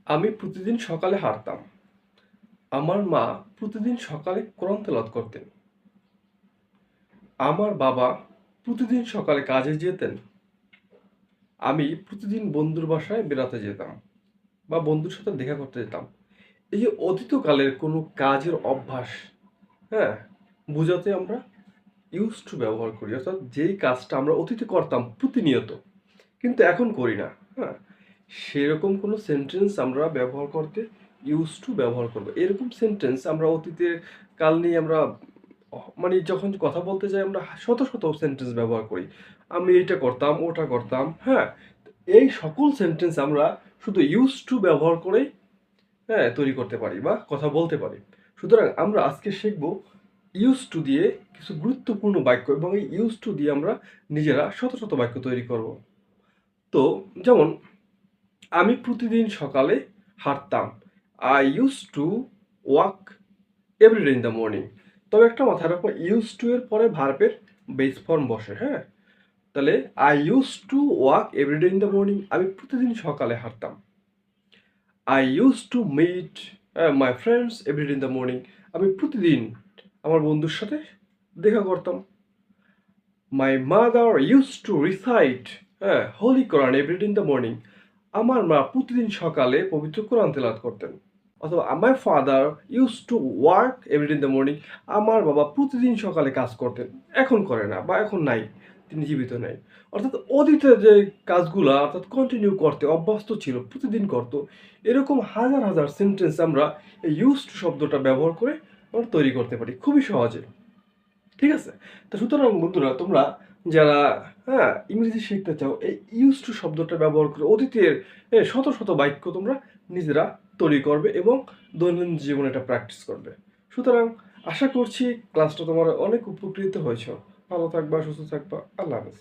আমি প্রতিদিন সকালে হাঁটতাম। আমার মা প্রতিদিন সকালে কোরআন তেলাওয়াত করতেন। আমার বাবা প্রতিদিন সকালে কাজে যেতেন। আমি প্রতিদিন বন্ধুর বাসায় বেড়াতে যেতাম বা বন্ধুর সাথে দেখা করতে যেতাম। এই যে অতীতকালের কোনো কাজের অভ্যাস, হ্যাঁ, বোঝাতে আমরা ইউজ টু ব্যবহার করি। অর্থাৎ যেই কাজটা আমরা অতীতে করতাম প্রতিনিয়ত, কিন্তু এখন করি না, হ্যাঁ, সেরকম কোনো সেন্টেন্স আমরা ব্যবহার করতে ইউজ টু ব্যবহার করবো। এরকম সেন্টেন্স আমরা অতীতের কাল নিয়ে আমরা মানে যখন কথা বলতে যাই আমরা শত শত সেন্টেন্স ব্যবহার করি। আমি এটা করতাম, ওটা করতাম, হ্যাঁ। এই সকল সেন্টেন্স আমরা শুধু ইউজ টু ব্যবহার করেই, হ্যাঁ, তৈরি করতে পারি বা কথা বলতে পারি। সুতরাং আমরা আজকে শিখব ইউজ টু দিয়ে কিছু গুরুত্বপূর্ণ বাক্য, এবং এই ইউজ টু দিয়ে আমরা নিজেরা শত শত বাক্য তৈরি করব। তো যেমন, আমি প্রতিদিন সকালে হাঁটতাম। I use to walk every day in the morning. তবে একটা মাথায় রাখবো, ইউজ টু এর পরে ভার্বের বেস ফর্ম বসে, হ্যাঁ। তাহলে I use to walk every day in the morning, আমি প্রতিদিন সকালে হাঁটতাম। I use to meet my friends every day in the morning, আমি প্রতিদিন আমার বন্ধুর সাথে দেখা করতাম। My mother use to recite, হ্যাঁ, holy Quran every day in the morning, আমার মা প্রতিদিন সকালে পবিত্র কোরআন তেলাওয়াত করতেন। অথবা my father use to work every day in the morning, আমার বাবা প্রতিদিন সকালে কাজ করতেন। এখন করে না বা এখন নাই, তিনি জীবিত নেই। অর্থাৎ অতীতে যে কাজগুলা অর্থাৎ কন্টিনিউ করতে অভ্যস্ত ছিল, প্রতিদিন করতো, এরকম হাজার হাজার সেন্টেন্স আমরা এই ইউজ টু শব্দটা ব্যবহার করে আমরা তৈরি করতে পারি খুবই সহজে। ঠিক আছে? তো সুতরাং বন্ধুরা, তোমরা যারা, হ্যাঁ, ইংরেজি শিখতে চাও, এই ইউজ টু শব্দটা ব্যবহার করে অতীতের শত শত বাক্য তোমরা নিজেরা তৈরি করবে এবং দৈনন্দিন জীবনে এটা প্র্যাকটিস করবে। সুতরাং আশা করছি ক্লাসটা তোমার অনেক উপকৃত হয়েছ। ভালো থাকবা, সুস্থ থাকবা। আল্লাহ হাফেজ।